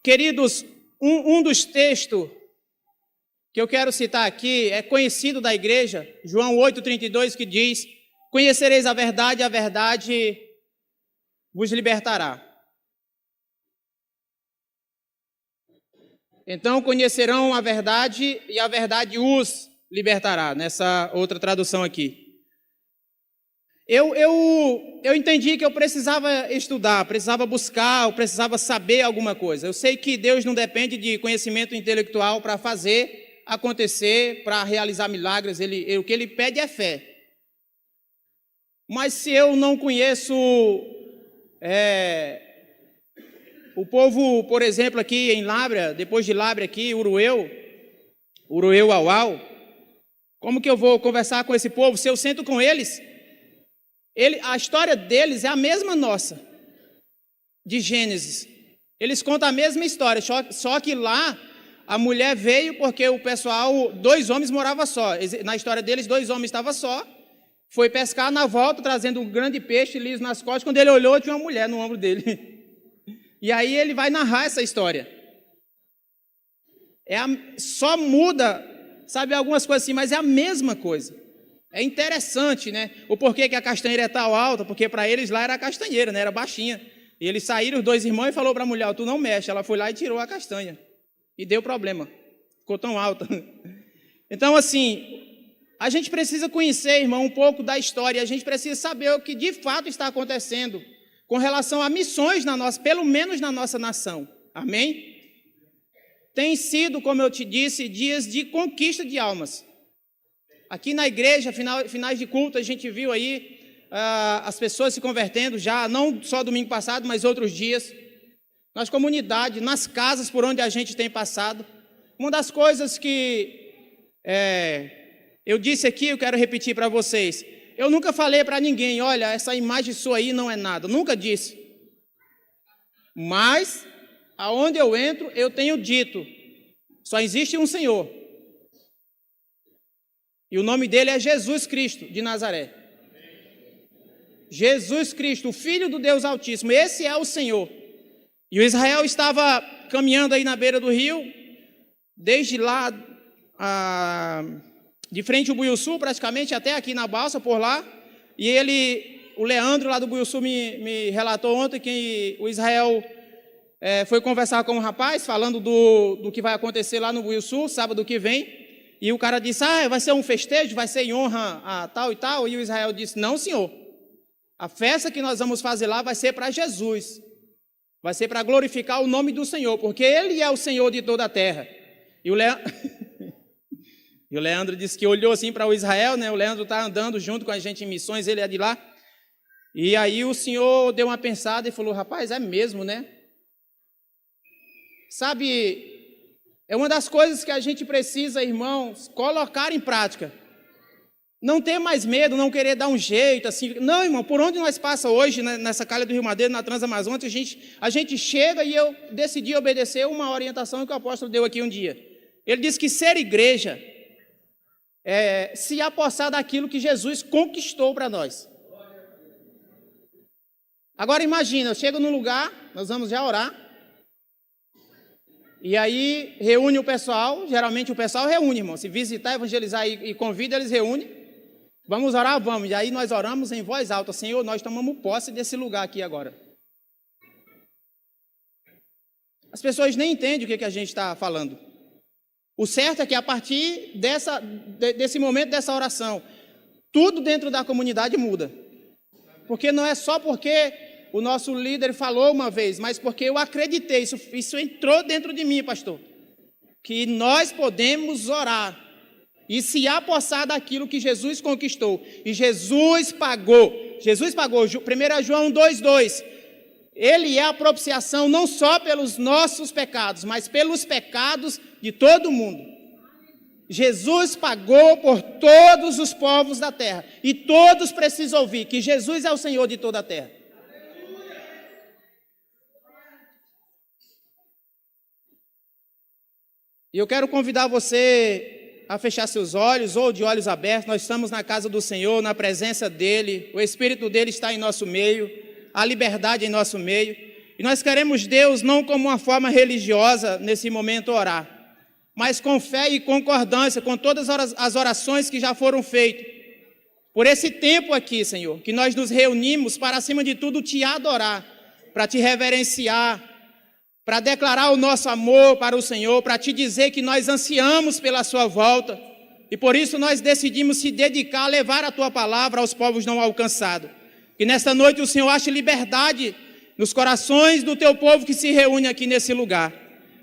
Queridos, um dos textos que eu quero citar aqui é conhecido da igreja, João 8,32, que diz: conhecereis a verdade vos libertará. Então, conhecerão a verdade e a verdade os libertará, nessa outra tradução aqui. Eu entendi que eu precisava estudar, precisava buscar, eu precisava saber alguma coisa. Eu sei que Deus não depende de conhecimento intelectual para fazer acontecer, para realizar milagres. O que Ele pede é fé. Mas se eu não conheço o povo, por exemplo, aqui em Lábrea, depois de Lábrea aqui, Urueu Auau, como que eu vou conversar com esse povo se eu sento com eles? A história deles é a mesma nossa, de Gênesis. Eles contam a mesma história, só que lá a mulher veio porque o pessoal, 2 homens moravam só. Na história deles, 2 homens estavam só. Foi pescar na volta, trazendo um grande peixe liso nas costas. Quando ele olhou, tinha uma mulher no ombro dele. E aí ele vai narrar essa história. Só muda, sabe, algumas coisas assim, mas é a mesma coisa. É interessante, né? O porquê que a castanheira é tão alta, porque para eles lá era a castanheira, né? Era baixinha. E eles saíram, os 2 irmãos, e falou para a mulher: tu não mexe. Ela foi lá e tirou a castanha. E deu problema. Ficou tão alta. Então, assim, a gente precisa conhecer, irmão, um pouco da história. A gente precisa saber o que de fato está acontecendo com relação a missões pelo menos na nossa nação. Amém? Tem sido, como eu te disse, dias de conquista de almas. Aqui na igreja, finais de culto, a gente viu aí as pessoas se convertendo já, não só domingo passado, mas outros dias. Nas comunidades, nas casas por onde a gente tem passado. Uma das coisas que eu disse aqui, eu quero repetir para vocês. Eu nunca falei para ninguém: olha, essa imagem sua aí não é nada. Nunca disse. Mas, aonde eu entro, eu tenho dito: só existe um Senhor. E o nome dele é Jesus Cristo de Nazaré. Jesus Cristo, o Filho do Deus Altíssimo. Esse é o Senhor. E o Israel estava caminhando aí na beira do rio, desde lá, de frente ao Buiuçu, praticamente, até aqui na balsa, por lá. E o Leandro lá do Buiuçu me relatou ontem que o Israel foi conversar com um rapaz, falando do que vai acontecer lá no Buiuçu, sábado que vem. E o cara disse: vai ser um festejo, vai ser em honra a tal e tal. E o Israel disse: não, senhor. A festa que nós vamos fazer lá vai ser para Jesus. Vai ser para glorificar o nome do Senhor, porque Ele é o Senhor de toda a terra. E o Leandro disse que olhou assim para o Israel, né? O Leandro está andando junto com a gente em missões, ele é de lá. E aí o Senhor deu uma pensada e falou: rapaz, é mesmo, né? Sabe, é uma das coisas que a gente precisa, irmãos, colocar em prática. Não ter mais medo, não querer dar um jeito, assim. Não, irmão, por onde nós passamos hoje, nessa calha do Rio Madeiro, na Transamazônica, a gente chega, e eu decidi obedecer uma orientação que o apóstolo deu aqui um dia. Ele disse que ser igreja é se apossar daquilo que Jesus conquistou para nós. Agora imagina, eu chego num lugar, nós vamos já orar, e aí reúne o pessoal. Geralmente o pessoal reúne, irmão. Se visitar, evangelizar e convida, eles reúnem. Vamos orar? Vamos. E aí nós oramos em voz alta: Senhor, nós tomamos posse desse lugar aqui agora. As pessoas nem entendem o que a gente está falando. O certo é que a partir desse momento, dessa oração, tudo dentro da comunidade muda. Porque não é só porque o nosso líder falou uma vez, mas porque eu acreditei, isso entrou dentro de mim, pastor, que nós podemos orar e se apossar daquilo que Jesus conquistou. E Jesus pagou. 1 João 2,2. Ele é a propiciação não só pelos nossos pecados, mas pelos pecados de todo mundo. Jesus pagou por todos os povos da terra. E todos precisam ouvir que Jesus é o Senhor de toda a terra. E eu quero convidar você a fechar seus olhos, ou de olhos abertos. Nós estamos na casa do Senhor, na presença dEle. O Espírito dEle está em nosso meio, a liberdade em nosso meio. E nós queremos Deus não como uma forma religiosa nesse momento orar, mas com fé e concordância com todas as orações que já foram feitas. Por esse tempo aqui, Senhor, que nós nos reunimos para, acima de tudo, te adorar, para te reverenciar, para declarar o nosso amor para o Senhor, para te dizer que nós ansiamos pela sua volta. E por isso nós decidimos se dedicar a levar a tua palavra aos povos não alcançados. Que nesta noite o Senhor ache liberdade nos corações do teu povo que se reúne aqui nesse lugar.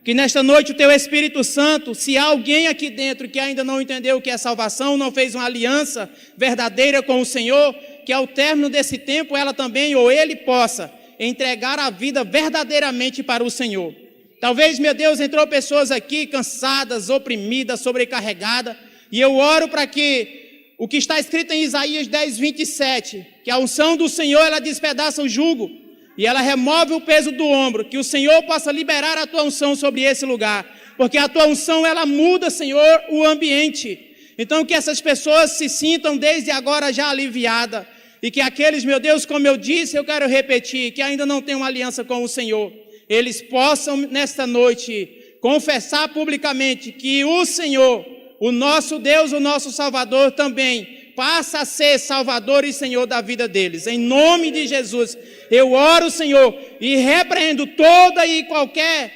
Que nesta noite o teu Espírito Santo, se há alguém aqui dentro que ainda não entendeu o que é salvação, não fez uma aliança verdadeira com o Senhor, que ao término desse tempo ela também ou ele possa entregar a vida verdadeiramente para o Senhor. Talvez, meu Deus, entrou pessoas aqui cansadas, oprimidas, sobrecarregadas, e eu oro para que o que está escrito em Isaías 10, 27, que a unção do Senhor, ela despedaça o jugo, e ela remove o peso do ombro, que o Senhor possa liberar a tua unção sobre esse lugar, porque a tua unção, ela muda, Senhor, o ambiente. Então, que essas pessoas se sintam desde agora já aliviadas, e que aqueles, meu Deus, como eu disse, eu quero repetir, que ainda não têm uma aliança com o Senhor, eles possam, nesta noite, confessar publicamente que o Senhor, o nosso Deus, o nosso Salvador também, passa a ser Salvador e Senhor da vida deles. Em nome de Jesus, eu oro, Senhor, e repreendo toda e qualquer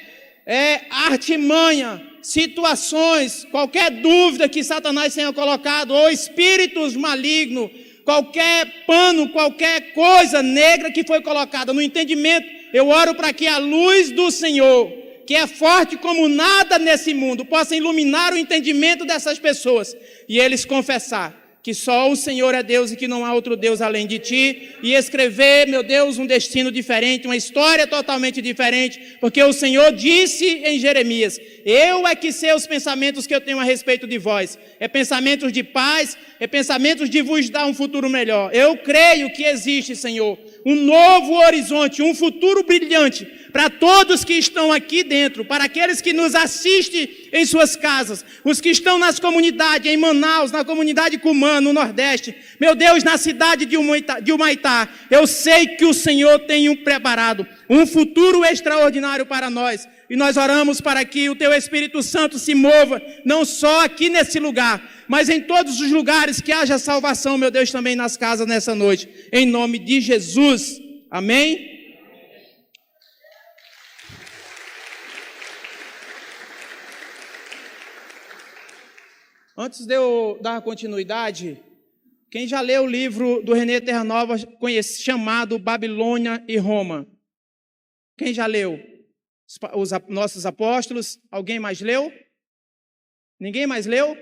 artimanha, situações, qualquer dúvida que Satanás tenha colocado, ou espíritos malignos, qualquer pano, qualquer coisa negra que foi colocada no entendimento, eu oro para que a luz do Senhor, que é forte como nada nesse mundo, possa iluminar o entendimento dessas pessoas, e eles confessar que só o Senhor é Deus e que não há outro Deus além de ti, e escrever, meu Deus, um destino diferente, uma história totalmente diferente, porque o Senhor disse em Jeremias, eu é que sei os pensamentos que eu tenho a respeito de vós, é pensamentos de paz, é pensamentos de vos dar um futuro melhor. Eu creio que existe, Senhor, um novo horizonte, um futuro brilhante, para todos que estão aqui dentro, para aqueles que nos assistem em suas casas, os que estão nas comunidades, em Manaus, na comunidade Cumã, no Nordeste, meu Deus, na cidade de Humaitá, eu sei que o Senhor tem preparado um futuro extraordinário para nós, e nós oramos para que o teu Espírito Santo se mova, não só aqui nesse lugar, mas em todos os lugares que haja salvação, meu Deus, também nas casas nessa noite, em nome de Jesus, amém? Antes de eu dar continuidade, quem já leu o livro do René Terranova chamado Babilônia e Roma? Quem já leu? Os nossos apóstolos? Alguém mais leu? Ninguém mais leu?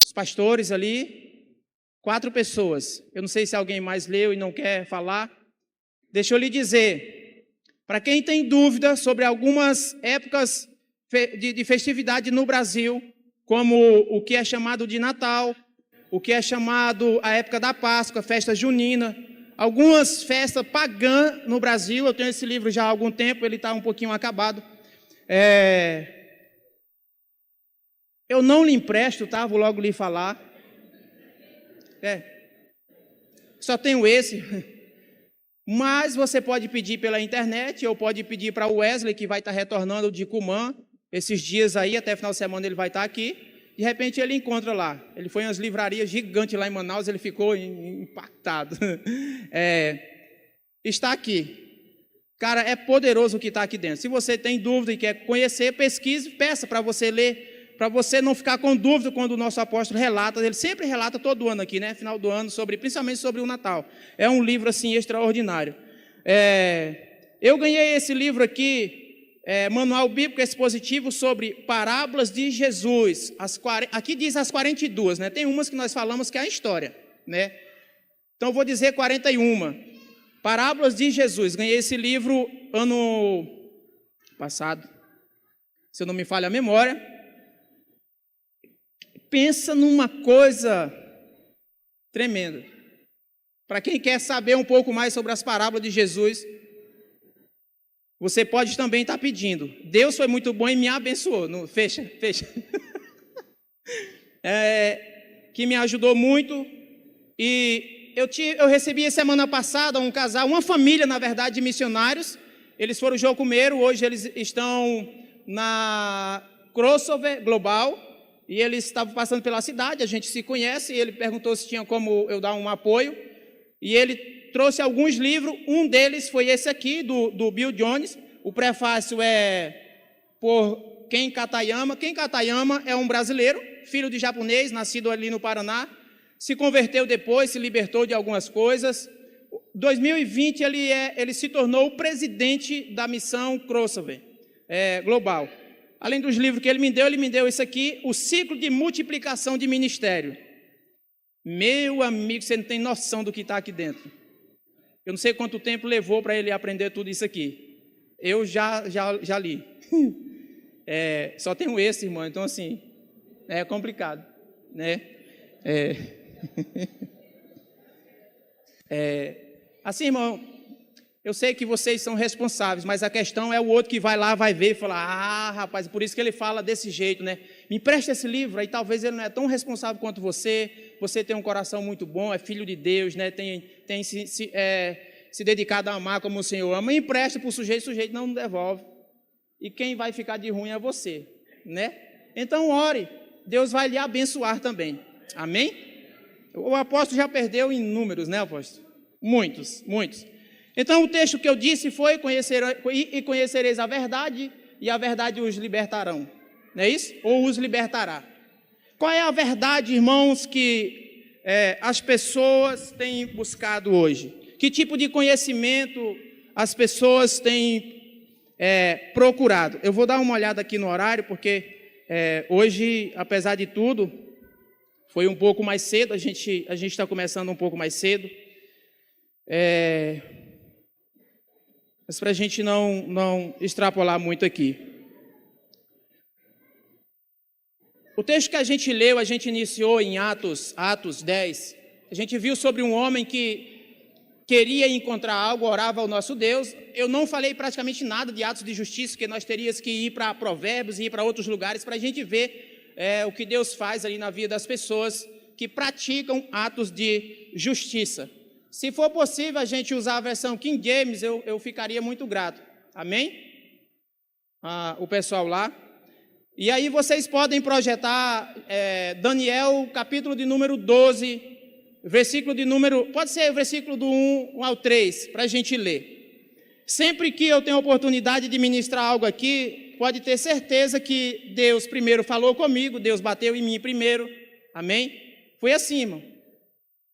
Os pastores ali? 4 pessoas. Eu não sei se alguém mais leu e não quer falar. Deixa eu lhe dizer, para quem tem dúvida sobre algumas épocas de festividade no Brasil, como o que é chamado de Natal, o que é chamado a época da Páscoa, festa junina, algumas festas pagãs no Brasil. Eu tenho esse livro já há algum tempo, ele está um pouquinho acabado. Eu não lhe empresto, tá? Vou logo lhe falar. Só tenho esse. Mas você pode pedir pela internet, ou pode pedir para o Wesley, que vai estar retornando de Cumã, esses dias aí, até final de semana ele vai estar aqui. De repente ele encontra lá. Ele foi em umas livrarias gigantes lá em Manaus, ele ficou impactado. Está aqui. Cara, é poderoso o que está aqui dentro. Se você tem dúvida e quer conhecer, pesquise, peça para você ler, para você não ficar com dúvida quando o nosso apóstolo relata. Ele sempre relata todo ano aqui, né? Final do ano, principalmente sobre o Natal. É um livro assim extraordinário. Eu ganhei esse livro aqui, Manual Bíblico Expositivo sobre Parábolas de Jesus. Aqui diz as 42, né? Tem umas que nós falamos que é a história, né? Então, eu vou dizer 41. Parábolas de Jesus. Ganhei esse livro ano passado, se eu não me falha a memória. Pensa numa coisa tremenda. Para quem quer saber um pouco mais sobre as parábolas de Jesus, você pode também estar pedindo. Deus foi muito bom e me abençoou. Fecha. Que me ajudou muito. E eu recebi semana passada um casal, uma família, na verdade, de missionários. Eles foram jocumeiro, hoje eles estão na Crossover Global, e eles estavam passando pela cidade, a gente se conhece, e ele perguntou se tinha como eu dar um apoio, e ele trouxe alguns livros, um deles foi esse aqui, do Bill Jones. O prefácio é por Ken Katayama. Ken Katayama é um brasileiro, filho de japonês, nascido ali no Paraná, se converteu depois, se libertou de algumas coisas. 2020 ele se tornou o presidente da missão Crossover Global. Além dos livros que ele me deu isso aqui, O Ciclo de Multiplicação de Ministério. Meu amigo, você não tem noção do que está aqui dentro. Eu não sei quanto tempo levou para ele aprender tudo isso aqui. Eu já li. Só tenho esse, irmão, então assim, é complicado, né? Assim, irmão, eu sei que vocês são responsáveis, mas a questão é o outro que vai lá, vai ver e falar, rapaz, por isso que ele fala desse jeito, né? Me empresta esse livro, aí talvez ele não é tão responsável quanto você tem um coração muito bom, é filho de Deus, né? Tem se dedicado a amar como o Senhor ama, empresta para o sujeito não devolve. E quem vai ficar de ruim é você, né? Então ore, Deus vai lhe abençoar também, amém? O apóstolo já perdeu em números, né, apóstolo? Muitos. Então o texto que eu disse foi, conhecereis a verdade, e a verdade os libertarão, não é isso? Ou os libertará. Qual é a verdade, irmãos, que as pessoas têm buscado hoje? Que tipo de conhecimento as pessoas têm procurado? Eu vou dar uma olhada aqui no horário, porque hoje, apesar de tudo, foi um pouco mais cedo, a gente está começando um pouco mais cedo, mas para a gente não extrapolar muito aqui. O texto que a gente leu, a gente iniciou em Atos 10, a gente viu sobre um homem que queria encontrar algo, orava ao nosso Deus. Eu não falei praticamente nada de atos de justiça, porque nós teríamos que ir para Provérbios e ir para outros lugares para a gente ver o que Deus faz ali na vida das pessoas que praticam atos de justiça. Se for possível a gente usar a versão King James, eu ficaria muito grato. Amém? O pessoal lá. E aí vocês podem projetar Daniel, capítulo de número 12, versículo de número... Pode ser o versículo do 1 ao 3, para a gente ler. Sempre que eu tenho a oportunidade de ministrar algo aqui, pode ter certeza que Deus primeiro falou comigo, Deus bateu em mim primeiro. Amém? Foi assim, irmão.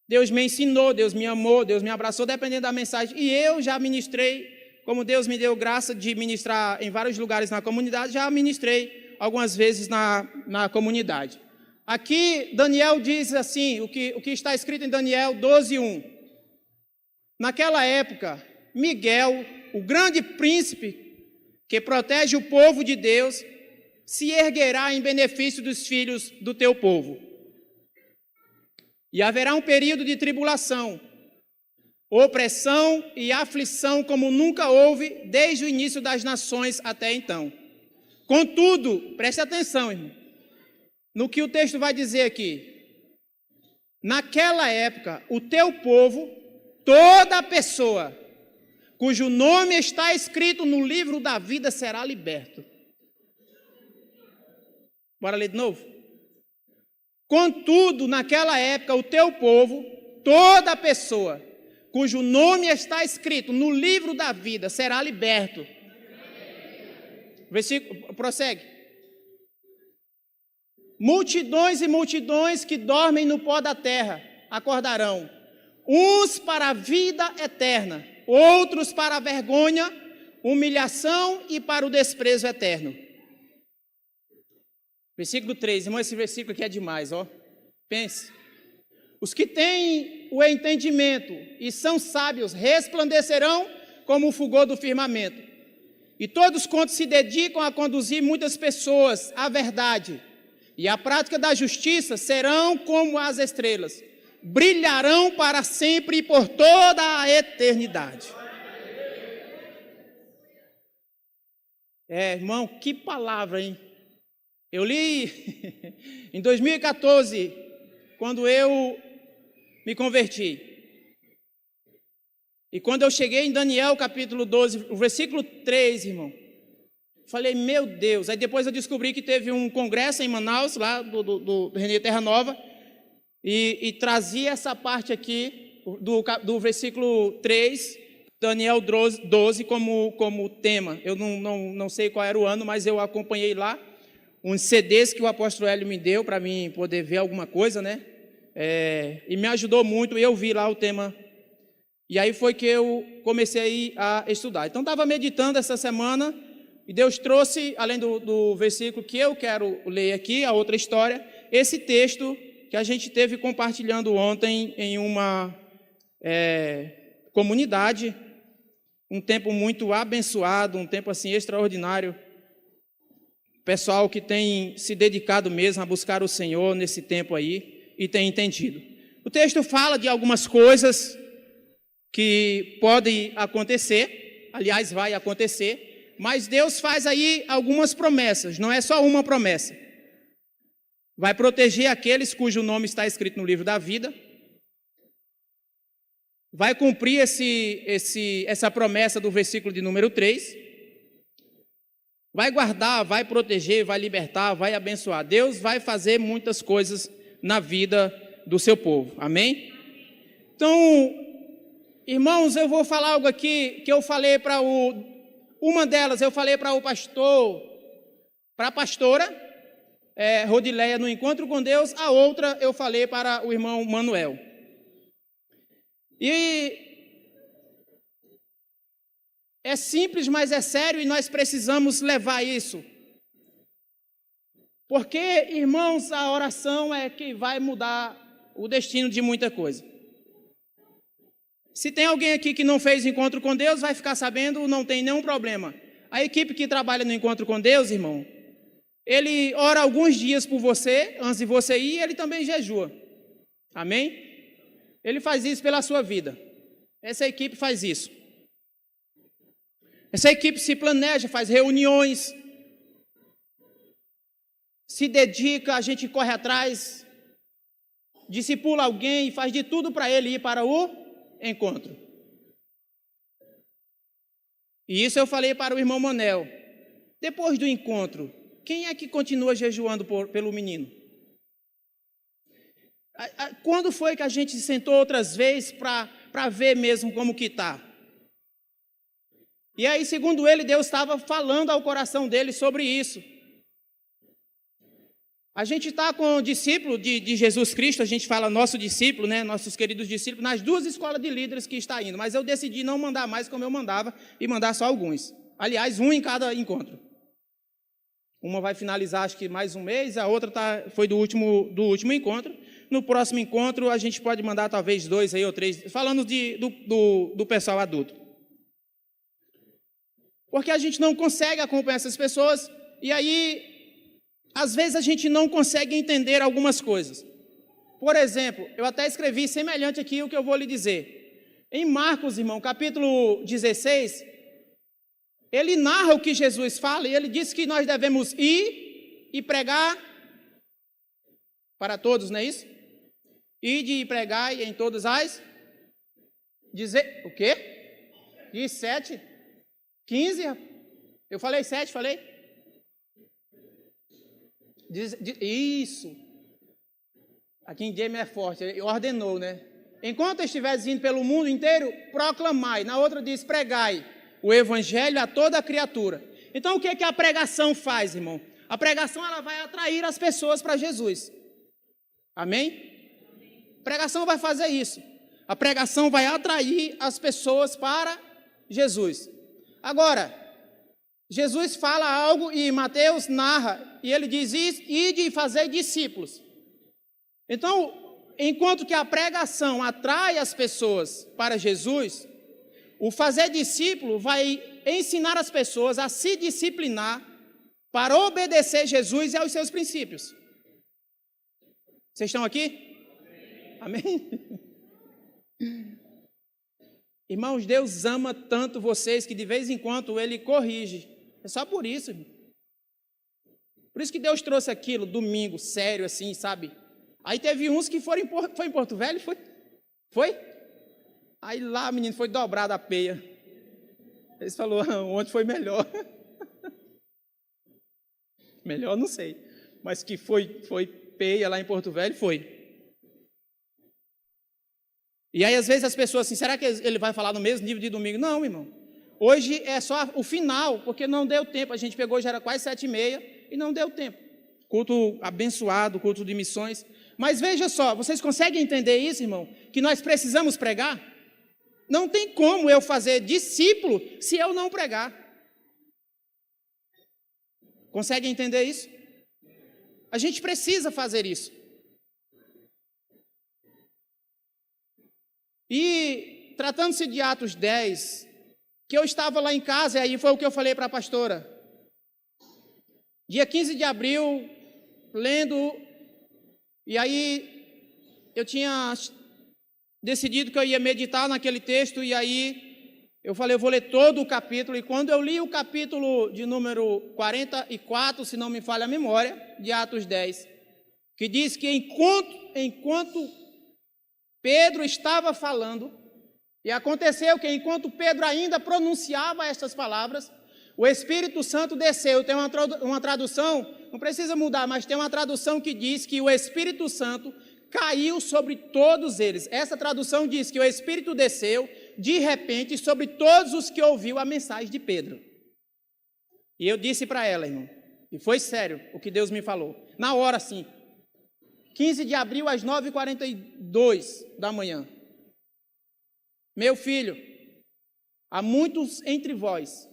Deus me ensinou, Deus me amou, Deus me abraçou, dependendo da mensagem. E eu já ministrei, como Deus me deu graça de ministrar em vários lugares na comunidade, já ministrei algumas vezes na comunidade. Aqui, Daniel diz assim, o que está escrito em Daniel 12:1. Naquela época, Miguel, o grande príncipe que protege o povo de Deus, se erguerá em benefício dos filhos do teu povo. E haverá um período de tribulação, opressão e aflição como nunca houve desde o início das nações até então. Contudo, preste atenção, irmão, no que o texto vai dizer aqui. Naquela época, o teu povo, toda pessoa cujo nome está escrito no livro da vida será liberto. Bora ler de novo? Contudo, naquela época, o teu povo, toda pessoa cujo nome está escrito no livro da vida será liberto. Versículo, prossegue. Multidões e multidões que dormem no pó da terra acordarão, uns para a vida eterna, outros para a vergonha, humilhação e para o desprezo eterno. Versículo 3, irmão, esse versículo aqui é demais, ó. Pense. Os que têm o entendimento e são sábios resplandecerão como o fulgor do firmamento. E todos quantos se dedicam a conduzir muitas pessoas à verdade e à prática da justiça serão como as estrelas, brilharão para sempre e por toda a eternidade. Irmão, que palavra, hein? Eu li em 2014, quando eu me converti. E quando eu cheguei em Daniel, capítulo 12, o versículo 3, irmão, falei, meu Deus. Aí depois eu descobri que teve um congresso em Manaus, lá do René Terra Nova, e trazia essa parte aqui, do versículo 3, Daniel 12, como tema. Eu não sei qual era o ano, mas eu acompanhei lá, uns CDs que o apóstolo Hélio me deu, para mim poder ver alguma coisa, né? E me ajudou muito, e eu vi lá o tema. E aí foi que eu comecei a estudar. Então, estava meditando essa semana, e Deus trouxe, além do versículo que eu quero ler aqui, a outra história, esse texto que a gente teve compartilhando ontem em uma comunidade, um tempo muito abençoado, um tempo assim extraordinário. Pessoal que tem se dedicado mesmo a buscar o Senhor nesse tempo aí e tem entendido. O texto fala de algumas coisas que podem acontecer, aliás, vai acontecer, mas Deus faz aí algumas promessas, não é só uma promessa. Vai proteger aqueles cujo nome está escrito no livro da vida, vai cumprir essa promessa do versículo de número 3, vai guardar, vai proteger, vai libertar, vai abençoar. Deus vai fazer muitas coisas na vida do seu povo, amém? Então, irmãos, eu vou falar algo aqui que eu falei para uma delas eu falei para o pastor, para a pastora Rodileia no Encontro com Deus, a outra eu falei para o irmão Manuel. E é simples, mas é sério e nós precisamos levar isso. Porque, irmãos, a oração é que vai mudar o destino de muita coisa. Se tem alguém aqui que não fez encontro com Deus, vai ficar sabendo, não tem nenhum problema. A equipe que trabalha no encontro com Deus, irmão, ele ora alguns dias por você, antes de você ir, ele também jejua. Amém? Ele faz isso pela sua vida. Essa equipe faz isso. Essa equipe se planeja, faz reuniões, se dedica, a gente corre atrás, discipula alguém e faz de tudo para ele ir para o encontro. E isso eu falei para o irmão Manel. Depois do encontro, quem é que continua jejuando pelo menino? Quando foi que a gente sentou outras vezes para ver mesmo como que está? E aí, segundo ele, Deus estava falando ao coração dele sobre isso. A gente está com o discípulo de Jesus Cristo, a gente fala nosso discípulo, né, nossos queridos discípulos, nas 2 escolas de líderes que está indo, mas eu decidi não mandar mais como eu mandava e mandar só alguns. Aliás, um em cada encontro. Uma vai finalizar acho que mais um mês, a outra foi do último encontro. No próximo encontro a gente pode mandar talvez 2 aí ou 3, falando do pessoal adulto. Porque a gente não consegue acompanhar essas pessoas e aí às vezes a gente não consegue entender algumas coisas. Por exemplo, eu até escrevi semelhante aqui o que eu vou lhe dizer. Em Marcos, irmão, capítulo 16, ele narra o que Jesus fala e ele diz que nós devemos ir e pregar para todos, não é isso? Ide e pregai em todas as... Dizer... O quê? Diz 7? 15? Eu falei 7, falei? Isso. Aqui em James é forte, ele ordenou, né? Enquanto estiveres indo pelo mundo inteiro, proclamai. Na outra diz, pregai o evangelho a toda criatura. Então, o que é que a pregação faz, irmão? A pregação, ela vai atrair as pessoas para Jesus. Amém? A pregação vai fazer isso. A pregação vai atrair as pessoas para Jesus. Agora, Jesus fala algo e Mateus narra, e ele diz, ide e fazei discípulos. Então, enquanto que a pregação atrai as pessoas para Jesus, o fazer discípulo vai ensinar as pessoas a se disciplinar para obedecer Jesus e aos seus princípios. Vocês estão aqui? Amém? Irmãos, Deus ama tanto vocês que de vez em quando Ele corrige. É só por isso, irmão. Por isso que Deus trouxe aquilo, domingo, sério assim, sabe? Aí teve uns que foi em Porto Velho, foi? Aí lá, menino, foi dobrada a peia. Eles falaram, ontem foi melhor. Melhor não sei, mas que foi peia lá em Porto Velho, foi. E aí às vezes as pessoas assim, será que ele vai falar no mesmo nível de domingo? Não, irmão. Hoje é só o final, porque não deu tempo. A gente pegou, já era quase 7h30 e não deu tempo. Culto abençoado, culto de missões. Mas veja só, vocês conseguem entender isso, irmão? Que nós precisamos pregar? Não tem como eu fazer discípulo se eu não pregar. Conseguem entender isso? A gente precisa fazer isso. E tratando-se de Atos 10, que eu estava lá em casa, e aí foi o que eu falei para a pastora. Dia 15 de abril, lendo, e aí eu tinha decidido que eu ia meditar naquele texto, e aí eu falei, eu vou ler todo o capítulo, e quando eu li o capítulo de número 44, se não me falha a memória, de Atos 10, que diz que enquanto Pedro estava falando, e aconteceu que enquanto Pedro ainda pronunciava estas palavras, o Espírito Santo desceu. Tem uma tradução, não precisa mudar, mas tem uma tradução que diz que o Espírito Santo caiu sobre todos eles. Essa tradução diz que o Espírito desceu de repente sobre todos os que ouviu a mensagem de Pedro. E eu disse para ela, irmão, e foi sério o que Deus me falou, na hora sim, 15 de abril às 9h42 da manhã. Meu filho, há muitos entre vós,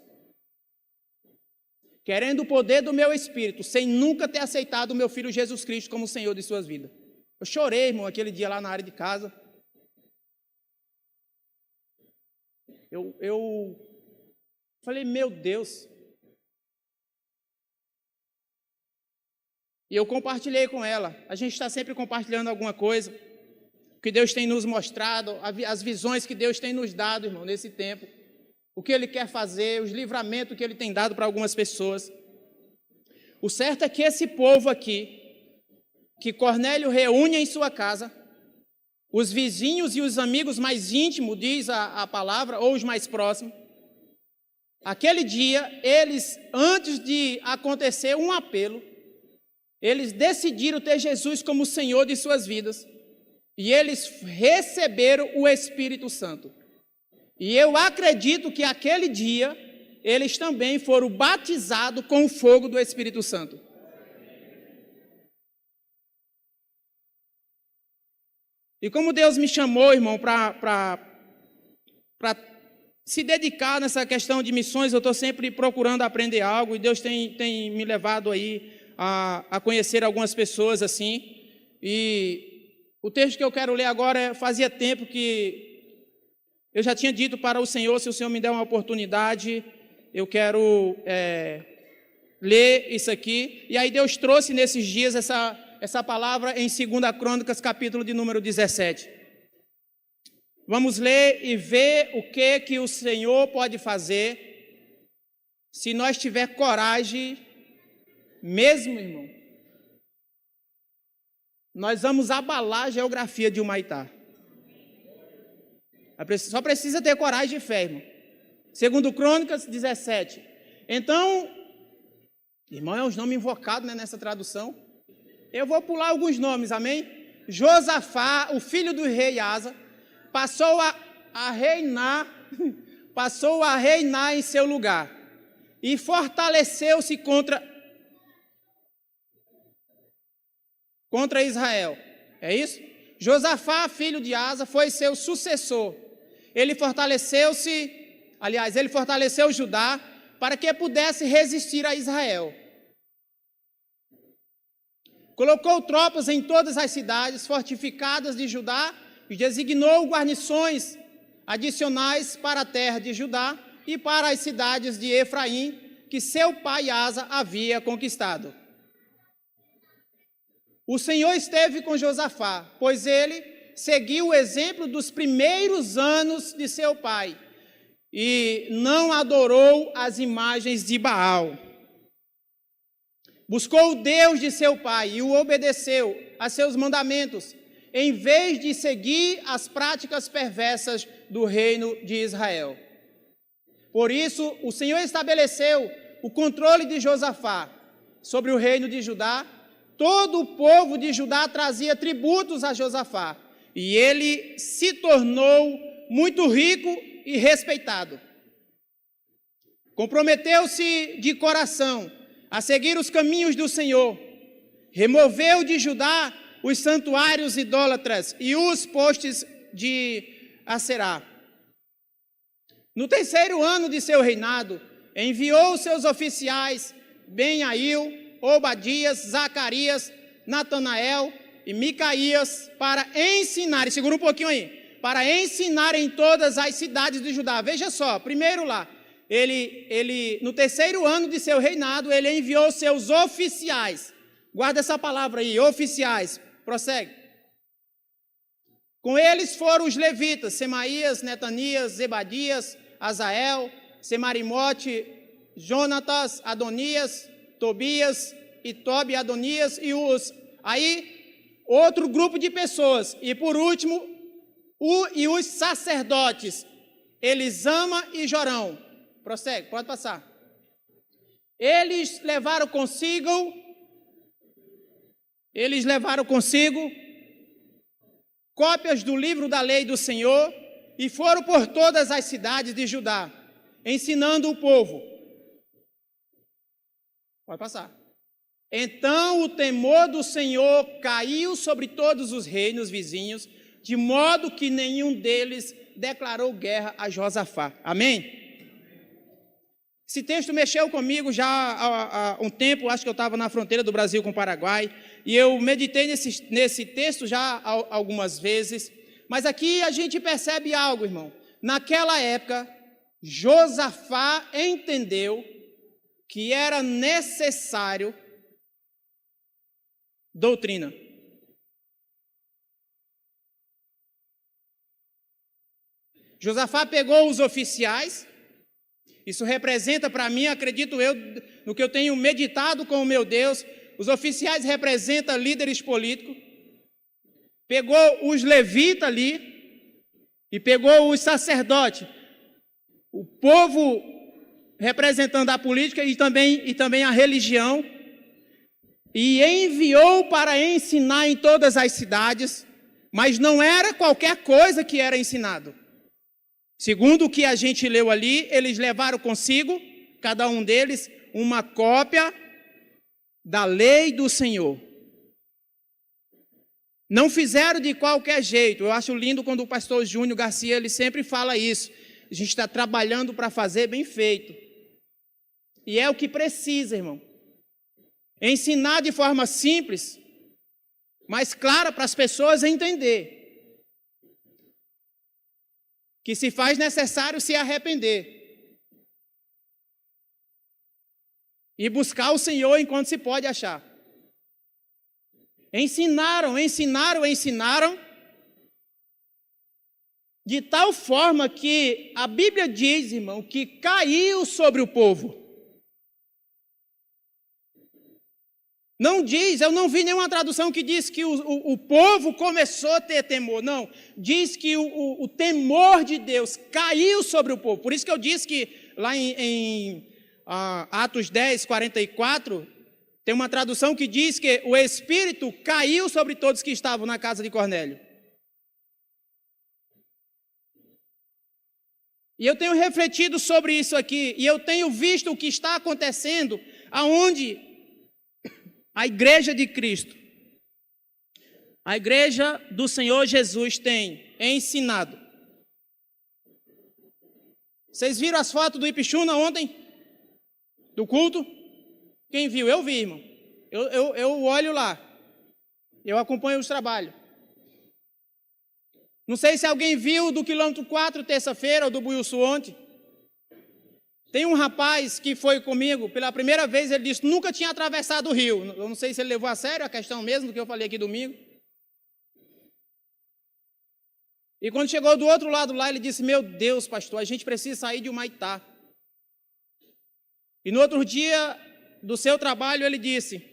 querendo o poder do meu Espírito, sem nunca ter aceitado o meu Filho Jesus Cristo como Senhor de suas vidas. Eu chorei, irmão, aquele dia lá na área de casa. Eu falei, meu Deus. E eu compartilhei com ela. A gente está sempre compartilhando alguma coisa. O que Deus tem nos mostrado, as visões que Deus tem nos dado, irmão, nesse tempo. O que Ele quer fazer, os livramentos que Ele tem dado para algumas pessoas. O certo é que esse povo aqui, que Cornélio reúne em sua casa, os vizinhos e os amigos mais íntimos, diz a palavra, ou os mais próximos, aquele dia, eles, antes de acontecer um apelo, eles decidiram ter Jesus como Senhor de suas vidas, e eles receberam o Espírito Santo. E eu acredito que aquele dia, eles também foram batizados com o fogo do Espírito Santo. E como Deus me chamou, irmão, para se dedicar nessa questão de missões, eu estou sempre procurando aprender algo, e Deus tem me levado aí a conhecer algumas pessoas assim. E o texto que eu quero ler agora, fazia tempo que eu já tinha dito para o Senhor, se o Senhor me der uma oportunidade, eu quero ler isso aqui. E aí Deus trouxe nesses dias essa palavra em 2 Crônicas, capítulo de número 17. Vamos ler e ver o que o Senhor pode fazer se nós tiver coragem, mesmo, irmão. Nós vamos abalar a geografia de Humaitá. Só precisa ter coragem e fé, irmão. 2 Crônicas 17. Então, irmão, é uns nomes invocados, né, nessa tradução. Eu vou pular alguns nomes, amém? Josafá, o filho do rei Asa, passou a reinar em seu lugar e fortaleceu-se contra Israel. É isso? Josafá, filho de Asa, foi seu sucessor. Ele fortaleceu Judá para que pudesse resistir a Israel. Colocou tropas em todas as cidades fortificadas de Judá e designou guarnições adicionais para a terra de Judá e para as cidades de Efraim, que seu pai Asa havia conquistado. O Senhor esteve com Josafá, pois ele seguiu o exemplo dos primeiros anos de seu pai e não adorou as imagens de Baal. Buscou o Deus de seu pai e o obedeceu a seus mandamentos, em vez de seguir as práticas perversas do reino de Israel. Por isso, o Senhor estabeleceu o controle de Josafá sobre o reino de Judá. Todo o povo de Judá trazia tributos a Josafá, e ele se tornou muito rico e respeitado. Comprometeu-se de coração a seguir os caminhos do Senhor, removeu de Judá os santuários idólatras e os postes de Aserá. No terceiro ano de seu reinado, enviou seus oficiais Benhail, Obadias, Zacarias, Natanael e Micaías para ensinar, segura um pouquinho aí, para ensinar em todas as cidades de Judá. Veja só, primeiro lá, no terceiro ano de seu reinado, ele enviou seus oficiais. Guarda essa palavra aí, oficiais. Prossegue. Com eles foram os levitas, Semaías, Netanias, Zebadias, Azael, Semarimote, Jonatas, Adonias, Tobias e Tobi, Adonias e os... Aí, outro grupo de pessoas. E por último, os sacerdotes, Elisama e Jorão. Prossegue, pode passar. Eles levaram consigo cópias do livro da lei do Senhor e foram por todas as cidades de Judá, ensinando o povo. Pode passar. Então o temor do Senhor caiu sobre todos os reinos vizinhos, de modo que nenhum deles declarou guerra a Josafá. Amém? Esse texto mexeu comigo já há um tempo, acho que eu estava na fronteira do Brasil com o Paraguai, e eu meditei nesse texto já algumas vezes, mas aqui a gente percebe algo, irmão. Naquela época, Josafá entendeu que era necessário doutrina. Josafá pegou os oficiais. Isso representa para mim, acredito eu, no que eu tenho meditado com o meu Deus, os oficiais representam líderes políticos. Pegou os levitas ali e pegou os sacerdotes, o povo representando a política e também a religião, e enviou para ensinar em todas as cidades, mas não era qualquer coisa que era ensinado. Segundo o que a gente leu ali, eles levaram consigo, cada um deles, uma cópia da lei do Senhor. Não fizeram de qualquer jeito. Eu acho lindo quando o pastor Júnior Garcia, ele sempre fala isso. A gente está trabalhando para fazer bem feito. E é o que precisa, irmão. Ensinar de forma simples, mas clara para as pessoas entender. Que se faz necessário se arrepender e buscar o Senhor enquanto se pode achar. Ensinaram de tal forma que a Bíblia diz, irmão, que caiu sobre o povo. Não diz, eu não vi nenhuma tradução que diz que o povo começou a ter temor. Não, diz que o temor de Deus caiu sobre o povo. Por isso que eu disse que lá em Atos 10, 44, tem uma tradução que diz que o Espírito caiu sobre todos que estavam na casa de Cornélio. E eu tenho refletido sobre isso aqui, e eu tenho visto o que está acontecendo, aonde a igreja de Cristo, a igreja do Senhor Jesus tem ensinado. Vocês viram as fotos do Ipixuna ontem? Do culto? Quem viu? Eu vi, irmão. Eu olho lá. Eu acompanho os trabalhos. Não sei se alguém viu do quilômetro 4, terça-feira, ou do Buiuçu ontem. Tem um rapaz que foi comigo, pela primeira vez, ele disse, nunca tinha atravessado o rio. Eu não sei se ele levou a sério a questão mesmo do que eu falei aqui domingo. E quando chegou do outro lado lá, ele disse, meu Deus, pastor, a gente precisa sair de Humaitá. E no outro dia do seu trabalho, ele disse,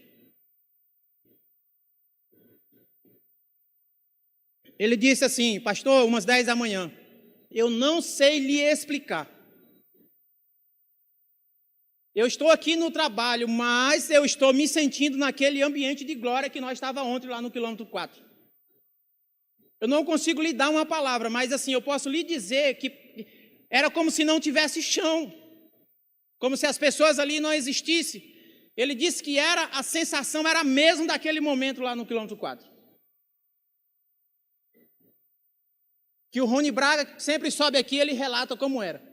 assim, pastor, umas 10 da manhã, Eu não sei lhe explicar. Eu estou aqui no trabalho, mas eu estou me sentindo naquele ambiente de glória que nós estávamos ontem lá no quilômetro 4. Eu não consigo lhe dar uma palavra, mas assim, eu posso lhe dizer que era como se não tivesse chão, como se as pessoas ali não existissem. Ele disse que a sensação era mesmo daquele momento lá no quilômetro 4. Que o Rony Braga sempre sobe aqui, ele relata como era.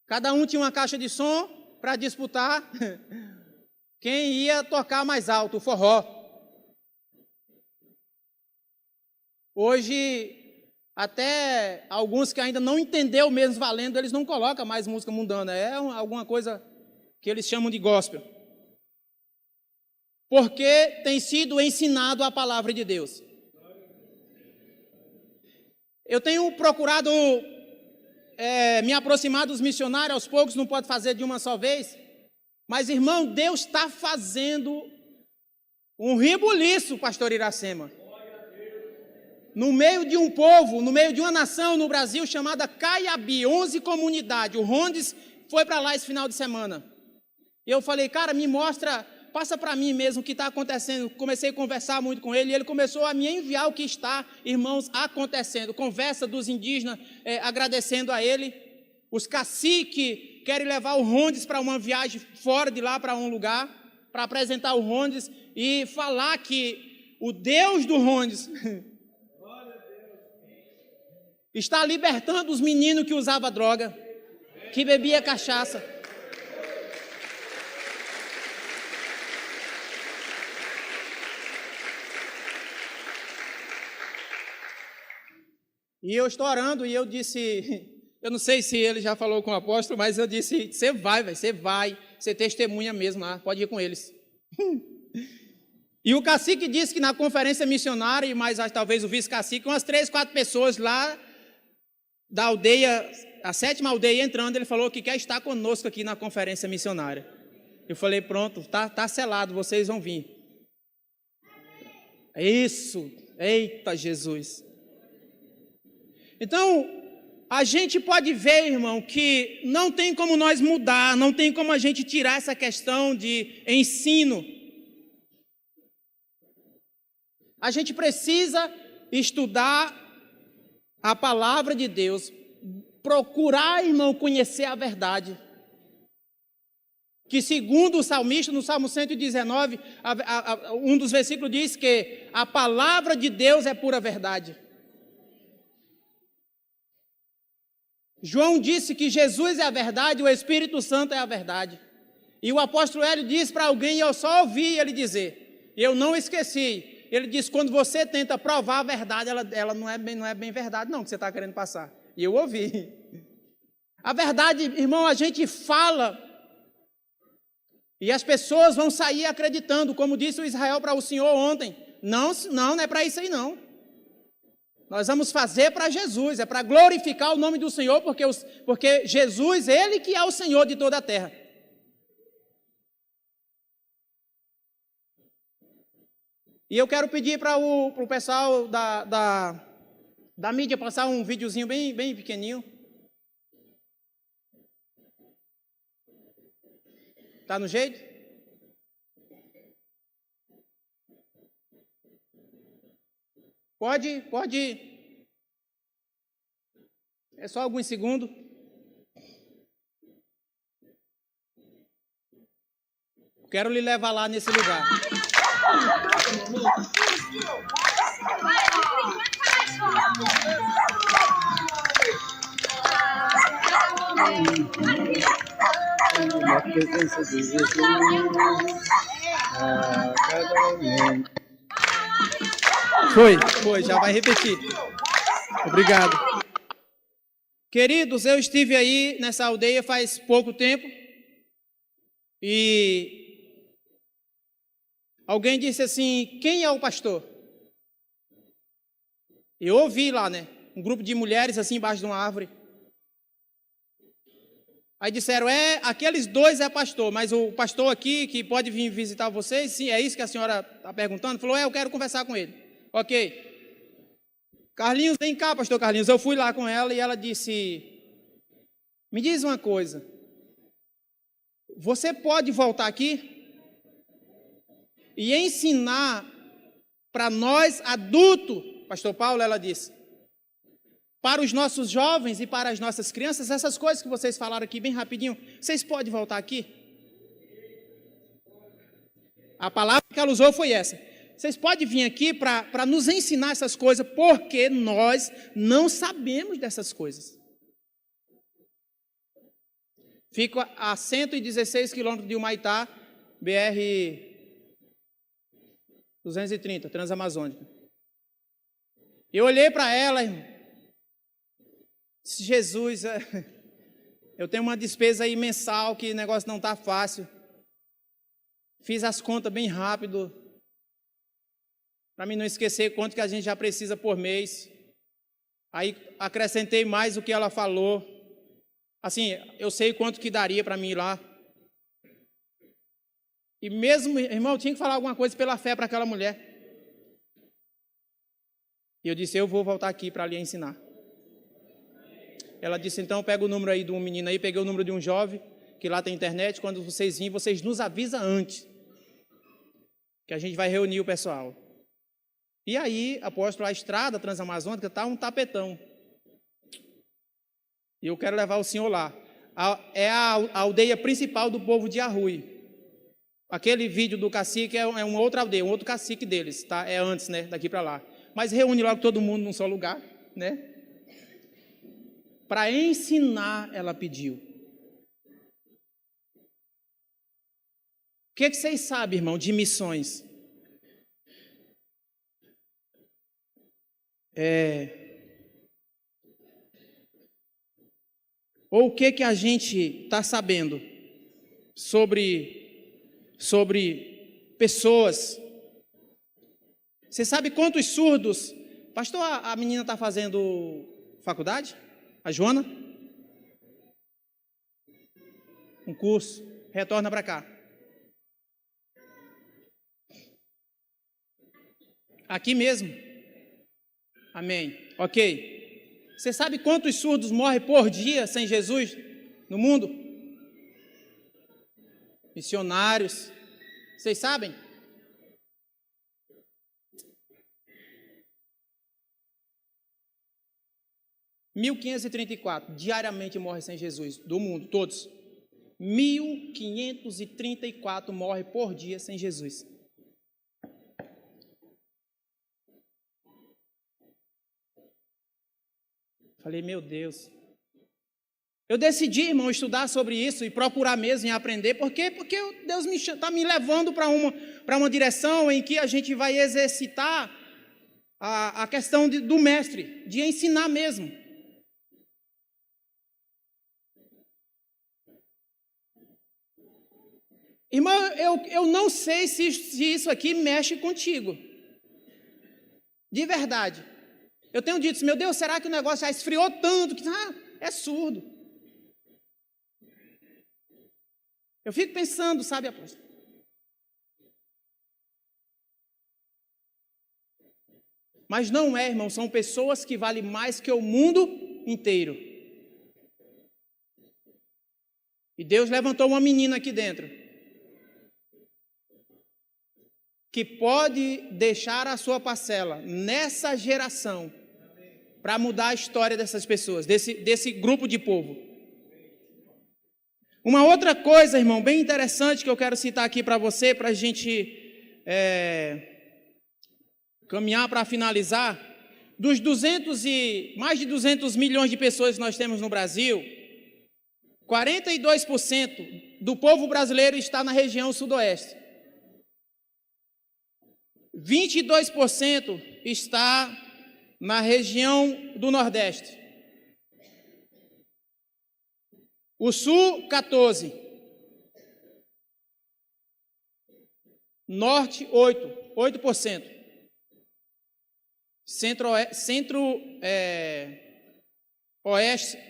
Cada um tinha uma caixa de som para disputar quem ia tocar mais alto, o forró. Hoje, até alguns que ainda não entenderam mesmo valendo, eles não colocam mais música mundana. É alguma coisa que eles chamam de gospel. Porque tem sido ensinado a palavra de Deus. Eu tenho procurado me aproximar dos missionários aos poucos, não pode fazer de uma só vez. Mas, irmão, Deus está fazendo um rebuliço, pastor Iracema. No meio de um povo, no meio de uma nação no Brasil chamada Caiabi, 11 comunidades. O Rondes foi para lá esse final de semana. E eu falei, cara, me mostra, passa para mim mesmo o que está acontecendo. Comecei a conversar muito com ele e ele começou a me enviar o que está, irmãos, acontecendo. Conversa dos indígenas, agradecendo a ele. Os caciques querem levar o Rondes para uma viagem fora de lá, para um lugar, para apresentar o Rondes e falar que o Deus do Rondes está libertando os meninos que usavam droga, que bebia cachaça. E eu estou orando e eu disse, eu não sei se ele já falou com o apóstolo, mas eu disse, você vai, você testemunha mesmo lá, pode ir com eles. E o cacique disse que na conferência missionária, e mais talvez o vice-cacique, umas 3, 4 pessoas lá da aldeia, a 7ª aldeia entrando, ele falou que quer estar conosco aqui na conferência missionária. Eu falei, pronto, tá selado, vocês vão vir. Isso, eita Jesus. Então, a gente pode ver, irmão, que não tem como nós mudar, não tem como a gente tirar essa questão de ensino. A gente precisa estudar a palavra de Deus, procurar, irmão, conhecer a verdade. Que segundo o salmista, no Salmo 119, um dos versículos diz que a palavra de Deus é pura verdade. João disse que Jesus é a verdade, o Espírito Santo é a verdade. E o apóstolo Hélio disse para alguém, e eu só ouvi ele dizer, eu não esqueci. Ele disse, quando você tenta provar a verdade, ela não é bem verdade não, que você está querendo passar. E eu ouvi. A verdade, irmão, a gente fala, e as pessoas vão sair acreditando, como disse o Israel para o Senhor ontem. Não é para isso aí não. Nós vamos fazer para Jesus, é para glorificar o nome do Senhor, porque Jesus, Ele que é o Senhor de toda a terra. E eu quero pedir para o pessoal da mídia passar um videozinho bem pequenininho. Tá no jeito? Pode. É só alguns segundos. Quero lhe levar lá nesse lugar. Foi, já vai repetir. Obrigado. Queridos, eu estive aí nessa aldeia faz pouco tempo e alguém disse assim, quem é o pastor? Eu ouvi lá, né? Um grupo de mulheres assim embaixo de uma árvore. Aí disseram, aqueles 2 é pastor, mas o pastor aqui que pode vir visitar vocês, sim, é isso que a senhora está perguntando? Falou, eu quero conversar com ele. Ok. Carlinhos, vem cá, pastor Carlinhos. Eu fui lá com ela e ela disse, me diz uma coisa, você pode voltar aqui e ensinar para nós, adultos, pastor Paulo, ela disse, para os nossos jovens e para as nossas crianças, essas coisas que vocês falaram aqui bem rapidinho, vocês podem voltar aqui? A palavra que ela usou foi essa. Vocês podem vir aqui para nos ensinar essas coisas, porque nós não sabemos dessas coisas. Fico a 116 quilômetros de Humaitá, BR 230, Transamazônica. Eu olhei para ela, irmão, disse, Jesus, eu tenho uma despesa aí mensal, que o negócio não está fácil. Fiz as contas bem rápido, para mim não esquecer quanto que a gente já precisa por mês. Aí acrescentei mais o que ela falou. Assim, eu sei quanto que daria para mim ir lá. E mesmo, irmão, eu tinha que falar alguma coisa pela fé para aquela mulher. E eu disse, eu vou voltar aqui para lhe ensinar. Ela disse, então pega o número aí de um menino aí, peguei o número de um jovem, que lá tem internet, quando vocês virem, vocês nos avisam antes, que a gente vai reunir o pessoal. E aí, apóstolo, a estrada transamazônica está um tapetão. E eu quero levar o senhor lá. É a aldeia principal do povo de Arrui. Aquele vídeo do cacique é uma outra aldeia, um outro cacique deles, tá? É antes, né, daqui para lá. Mas reúne logo todo mundo num só lugar, né? Para ensinar, ela pediu. O que vocês sabem, irmão, de missões? Ou o que a gente está sabendo sobre pessoas? Você sabe quantos surdos? Pastor, a menina está fazendo faculdade? A Joana? Um curso. Retorna para cá. Aqui mesmo? Amém. Ok. Você sabe quantos surdos morrem por dia sem Jesus no mundo? Missionários. Vocês sabem? (1534) diariamente morrem sem Jesus, do mundo, todos. 1534 morrem por dia sem Jesus. Falei, meu Deus. Eu decidi, irmão, estudar sobre isso e procurar mesmo e aprender. Por quê? Porque Deus está me levando para uma direção em que a gente vai exercitar a questão do mestre, de ensinar mesmo. Irmão, eu não sei se isso aqui mexe contigo. De verdade. Eu tenho dito, meu Deus, será que o negócio já esfriou tanto que é surdo? Eu fico pensando, sabe, apóstolo? Mas não é, irmão, são pessoas que valem mais que o mundo inteiro. E Deus levantou uma menina aqui dentro, que pode deixar a sua parcela nessa geração para mudar a história dessas pessoas, desse grupo de povo. Uma outra coisa, irmão, bem interessante que eu quero citar aqui para você, para a gente caminhar para finalizar, dos mais de 200 milhões de pessoas que nós temos no Brasil, 42% do povo brasileiro está na região sudoeste. 22% está na região do Nordeste. O Sul, 14%. Norte, 8%. Centro-Oeste,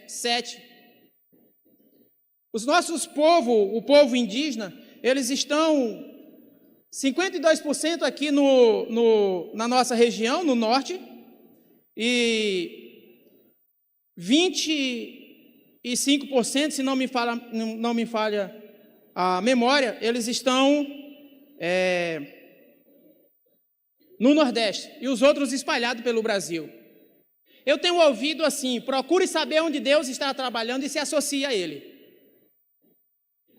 7%. Os nossos povos, o povo indígena, eles estão 52% aqui na nossa região, no norte, e 25%, se não me falha a memória, eles estão no Nordeste, e os outros espalhados pelo Brasil. Eu tenho ouvido assim: procure saber onde Deus está trabalhando e se associe a Ele.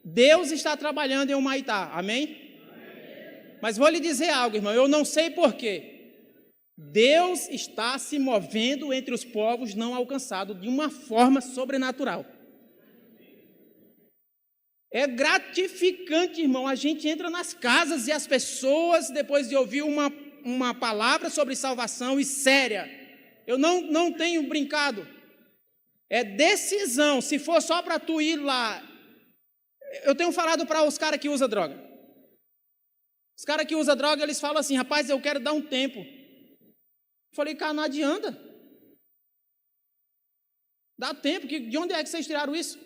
Deus está trabalhando em Humaitá, amém? Mas vou lhe dizer algo, irmão, eu não sei porquê. Deus está se movendo entre os povos não alcançados de uma forma sobrenatural. É gratificante, irmão, a gente entra nas casas e as pessoas, depois de ouvir uma palavra sobre salvação e séria, eu não tenho brincado, é decisão. Se for só para tu ir lá, eu tenho falado para os caras que usam droga. Os caras que usam droga, eles falam assim: rapaz, eu quero dar um tempo. Eu falei: cara, não adianta. Dá tempo, de onde é que vocês tiraram isso?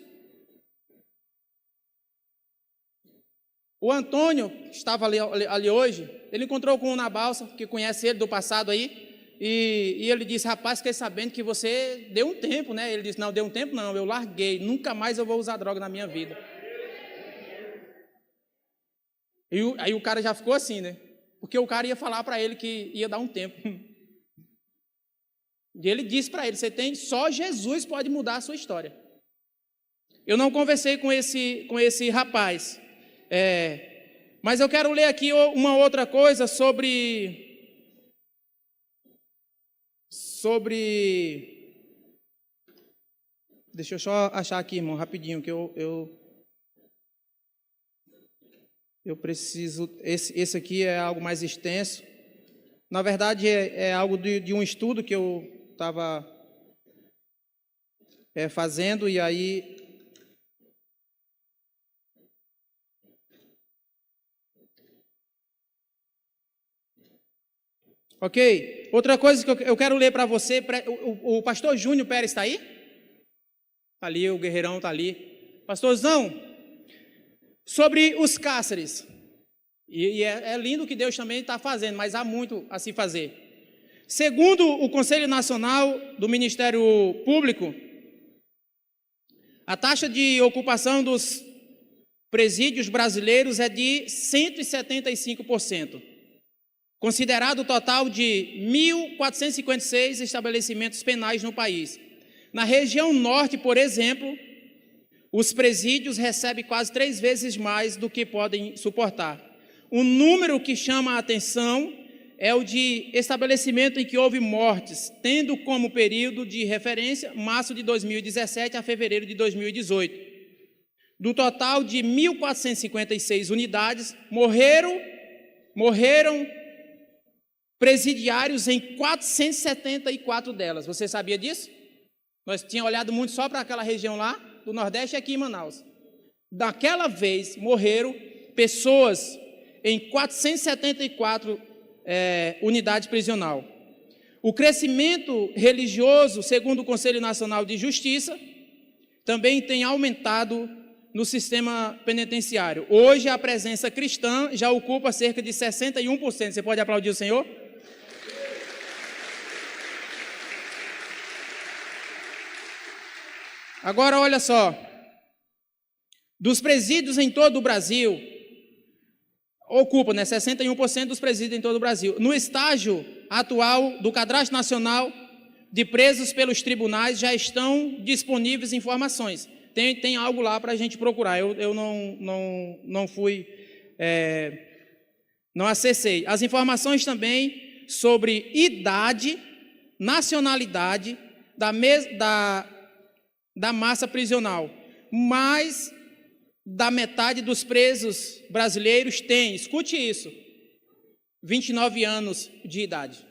O Antônio, que estava ali hoje, ele encontrou com um na balsa, que conhece ele do passado aí, e ele disse: rapaz, fiquei sabendo que você deu um tempo, né? Ele disse: não, deu um tempo não, eu larguei, nunca mais eu vou usar droga na minha vida. E aí o cara já ficou assim, né? Porque o cara ia falar para ele que ia dar um tempo. E ele disse para ele: só Jesus pode mudar a sua história. Eu não conversei com esse rapaz, mas eu quero ler aqui uma outra coisa sobre deixa eu só achar aqui, irmão, rapidinho, que eu preciso. Esse aqui é algo mais extenso. Na verdade, é algo de um estudo que eu estava fazendo, e aí ok, outra coisa que eu quero ler para você, o pastor Júnior Pérez está aí? Está ali, o guerreirão está ali. Pastorzão, sobre os cárceres, e é lindo o que Deus também está fazendo, mas há muito a se fazer. Segundo o Conselho Nacional do Ministério Público, a taxa de ocupação dos presídios brasileiros é de 175%, considerado o total de 1.456 estabelecimentos penais no país. Na região norte, por exemplo, os presídios recebem quase 3 vezes mais do que podem suportar. Um número que chama a atenção é o de estabelecimento em que houve mortes, tendo como período de referência março de 2017 a fevereiro de 2018. Do total de 1.456 unidades, morreram presidiários em 474 delas. Você sabia disso? Nós tínhamos olhado muito só para aquela região lá, do Nordeste e aqui em Manaus. Daquela vez, morreram pessoas em 474 unidades prisional. O crescimento religioso, segundo o Conselho Nacional de Justiça, também tem aumentado no sistema penitenciário. Hoje, a presença cristã já ocupa cerca de 61%. Você pode aplaudir o Senhor? Agora, olha só, dos presídios em todo o Brasil, ocupa, 61% dos presídios em todo o Brasil. No estágio atual do Cadastro Nacional de Presos pelos tribunais, já estão disponíveis informações. Tem algo lá para a gente procurar, eu não fui, não acessei. As informações também sobre idade, nacionalidade da massa prisional. Mais da metade dos presos brasileiros tem, escute isso, 29 anos de idade.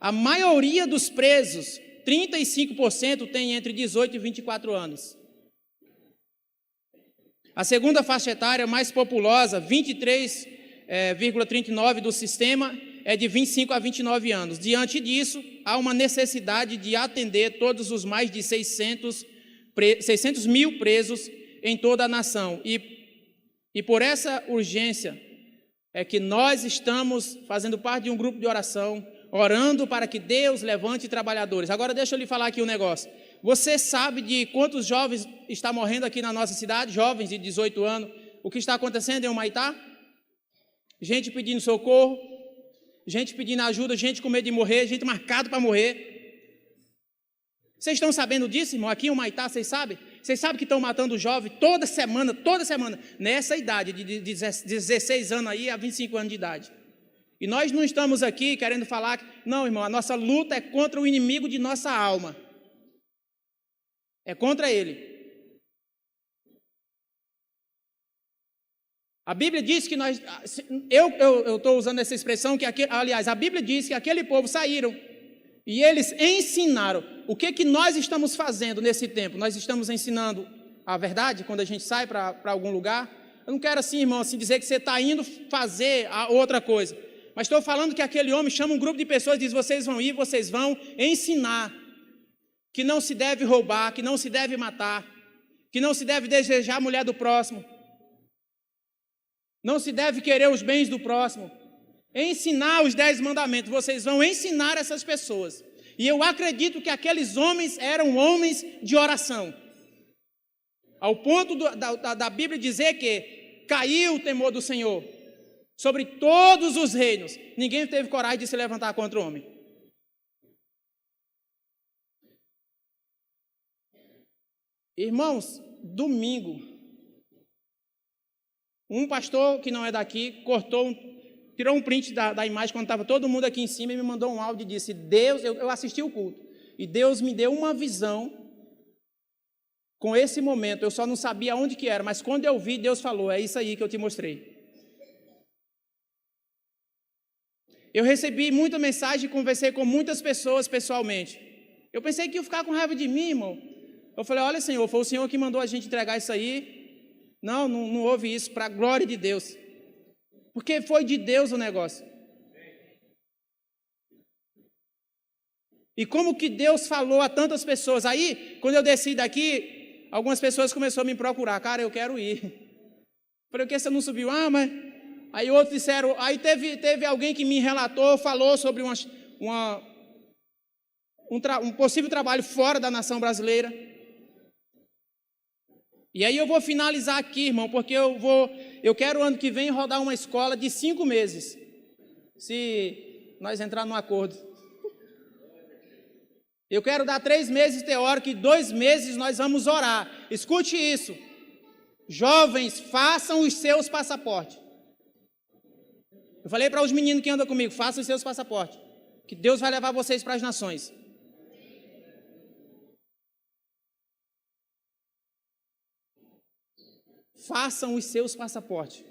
A maioria dos presos, 35%, tem entre 18 e 24 anos. A segunda faixa etária mais populosa, 23,39% do sistema, é de 25 a 29 anos. Diante disso, há uma necessidade de atender todos os mais de 600 mil presos em toda a nação. E por essa urgência é que nós estamos fazendo parte de um grupo de oração, orando para que Deus levante trabalhadores. Agora deixa eu lhe falar aqui um negócio. Você sabe de quantos jovens estão morrendo aqui na nossa cidade? Jovens de 18 anos. O que está acontecendo em Humaitá? Gente pedindo socorro, gente pedindo ajuda, gente com medo de morrer, gente marcada para morrer. Vocês estão sabendo disso, irmão? Aqui em Humaitá, vocês sabem? Vocês sabem que estão matando jovem toda semana, nessa idade, de 16 anos aí a 25 anos de idade. E nós não estamos aqui querendo falar que, não, irmão, a nossa luta é contra o inimigo de nossa alma. É contra ele. A Bíblia diz que nós, eu estou usando essa expressão, aliás, a Bíblia diz que aquele povo saíram e eles ensinaram. O que nós estamos fazendo nesse tempo? Nós estamos ensinando a verdade quando a gente sai para algum lugar? Eu não quero assim, irmão, assim, dizer que você está indo fazer a outra coisa. Mas estou falando que aquele homem chama um grupo de pessoas e diz, vocês vão ir, vocês vão ensinar que não se deve roubar, que não se deve matar, que não se deve desejar a mulher do próximo, não se deve querer os bens do próximo. Ensinar os 10 mandamentos, vocês vão ensinar essas pessoas. E eu acredito que aqueles homens eram homens de oração. Ao ponto da Bíblia dizer que caiu o temor do Senhor sobre todos os reinos. Ninguém teve coragem de se levantar contra o homem. Irmãos, domingo, um pastor que não é daqui tirou um print da imagem quando estava todo mundo aqui em cima e me mandou um áudio e disse, eu assisti o culto, e Deus me deu uma visão com esse momento, eu só não sabia onde que era, mas quando eu vi, Deus falou, é isso aí que eu te mostrei. Eu recebi muita mensagem e conversei com muitas pessoas pessoalmente. Eu pensei que ia ficar com raiva de mim, irmão. Eu falei, olha, Senhor, foi o Senhor que mandou a gente entregar isso aí. Não houve isso, para a glória de Deus. Porque foi de Deus o negócio. E como que Deus falou a tantas pessoas. Aí, quando eu desci daqui, algumas pessoas começaram a me procurar. Cara, eu quero ir. Falei, o que você não subiu? Ah, mas... Aí outros disseram... Aí teve alguém que me relatou, falou sobre um possível trabalho fora da nação brasileira. E aí eu vou finalizar aqui, irmão, porque eu quero ano que vem rodar uma escola de 5 meses, se nós entrar num acordo. Eu quero dar 3 meses teórico e 2 meses nós vamos orar. Escute isso. Jovens, façam os seus passaportes. Eu falei para os meninos que andam comigo, façam os seus passaportes, que Deus vai levar vocês para as nações. Façam os seus passaportes.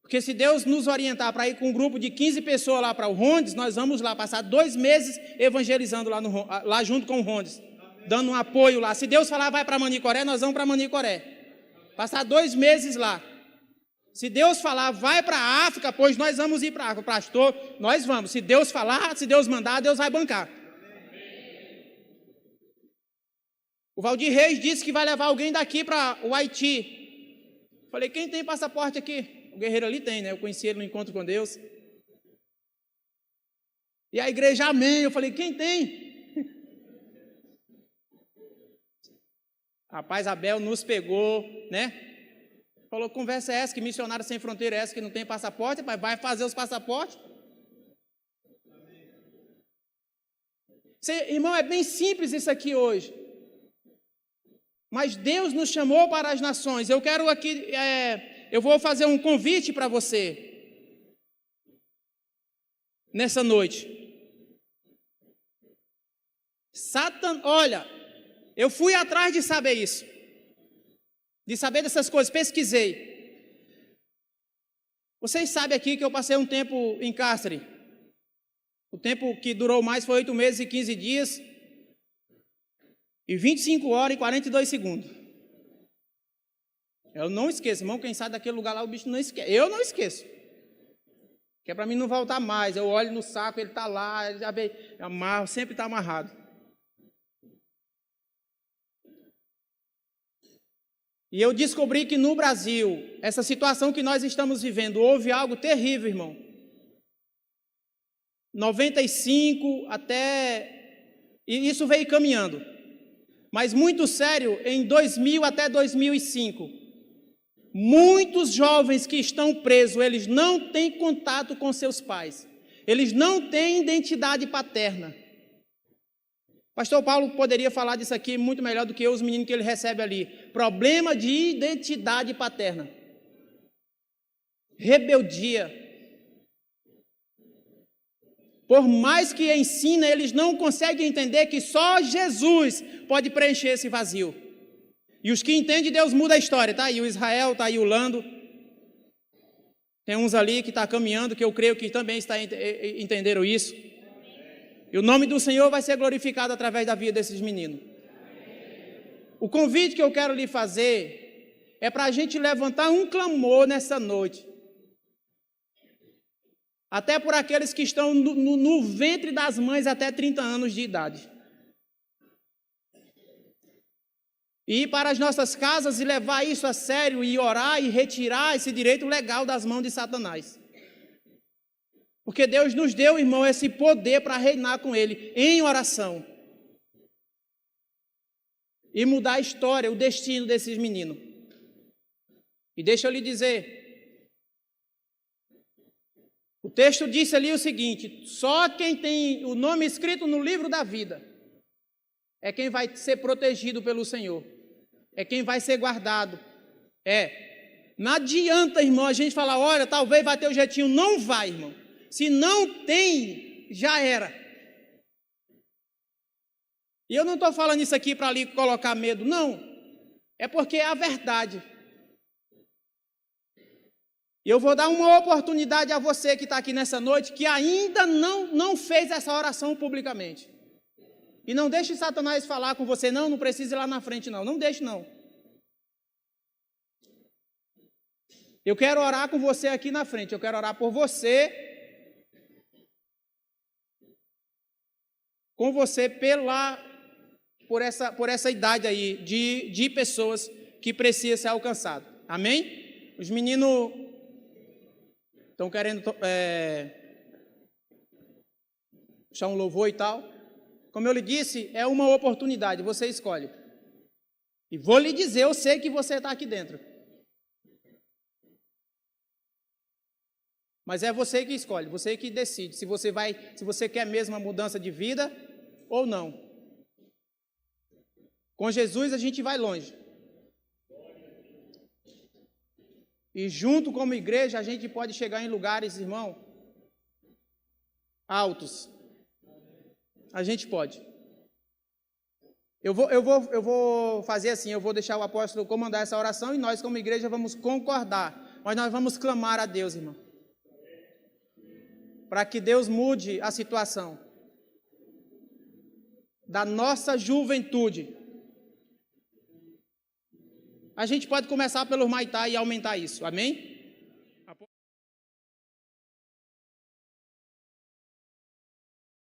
Porque se Deus nos orientar para ir com um grupo de 15 pessoas lá para o Rondes, nós vamos lá passar 2 meses evangelizando lá junto com o Rondes, dando um apoio lá. Se Deus falar vai para Manicoré, nós vamos para Manicoré. Passar 2 meses lá. Se Deus falar vai para a África, pois nós vamos ir para a África. Pastor, nós vamos. Se Deus falar, se Deus mandar, Deus vai bancar. O Valdir Reis disse que vai levar alguém daqui para o Haiti. Falei, quem tem passaporte aqui? O guerreiro ali tem, né? Eu conheci ele no encontro com Deus. E a igreja, amém. Eu falei, quem tem? Rapaz, Abel nos pegou, né? Falou, conversa é essa, que missionário sem fronteira é essa, que não tem passaporte, mas vai fazer os passaportes. Irmão, é bem simples isso aqui hoje. Mas Deus nos chamou para as nações. Eu quero aqui, eu vou fazer um convite para você nessa noite. Olha, eu fui atrás de saber isso, de saber dessas coisas, pesquisei. Vocês sabem aqui que eu passei um tempo em cárcere. O tempo que durou mais foi 8 meses e 15 dias. E 25 horas e 42 segundos. Eu não esqueço, irmão, quem sai daquele lugar lá, o bicho não esquece. Eu não esqueço. Que é para mim não voltar mais. Eu olho no saco, ele está lá, ele já veio, amarro, sempre está amarrado. E eu descobri que no Brasil, essa situação que nós estamos vivendo, houve algo terrível, irmão. 95 até... E isso veio caminhando. Mas muito sério, em 2000 até 2005, muitos jovens que estão presos, eles não têm contato com seus pais. Eles não têm identidade paterna. Pastor Paulo poderia falar disso aqui muito melhor do que os meninos que ele recebe ali. Problema de identidade paterna. Rebeldia. Por mais que ensina, eles não conseguem entender que só Jesus pode preencher esse vazio. E os que entendem, Deus muda a história. Tá aí o Israel, tá aí o Lando. Tem uns ali que estão caminhando, que eu creio que também entenderam isso. E o nome do Senhor vai ser glorificado através da vida desses meninos. O convite que eu quero lhe fazer é para a gente levantar um clamor nessa noite. Até por aqueles que estão no ventre das mães até 30 anos de idade. E ir para as nossas casas e levar isso a sério e orar e retirar esse direito legal das mãos de Satanás. Porque Deus nos deu, irmão, esse poder para reinar com Ele em oração. E mudar a história, o destino desses meninos. E deixa eu lhe dizer, o texto disse ali o seguinte: só quem tem o nome escrito no livro da vida é quem vai ser protegido pelo Senhor. É quem vai ser guardado. Não adianta, irmão, a gente falar, olha, talvez vai ter o jeitinho. Não vai, irmão. Se não tem, já era. E eu não estou falando isso aqui para lhe colocar medo, não. É porque é a verdade. E eu vou dar uma oportunidade a você que está aqui nessa noite, que ainda não fez essa oração publicamente. E não deixe Satanás falar com você, não precisa ir lá na frente, não. Não deixe, não. Eu quero orar com você aqui na frente. Eu quero orar por você. Com você por essa idade aí de pessoas que precisam ser alcançadas. Amém? Os meninos estão querendo puxar um louvor e tal. Como eu lhe disse, é uma oportunidade, você escolhe. E vou lhe dizer, eu sei que você está aqui dentro. Mas é você que escolhe, você que decide se você quer mesmo a mudança de vida ou não. Com Jesus a gente vai longe. E junto como igreja a gente pode chegar em lugares, irmão, altos. A gente pode. Eu vou fazer assim, eu vou deixar o apóstolo comandar essa oração e nós como igreja vamos concordar. Mas nós vamos clamar a Deus, irmão. Para que Deus mude a situação da nossa juventude. A gente pode começar pelo Maitá e aumentar isso, amém?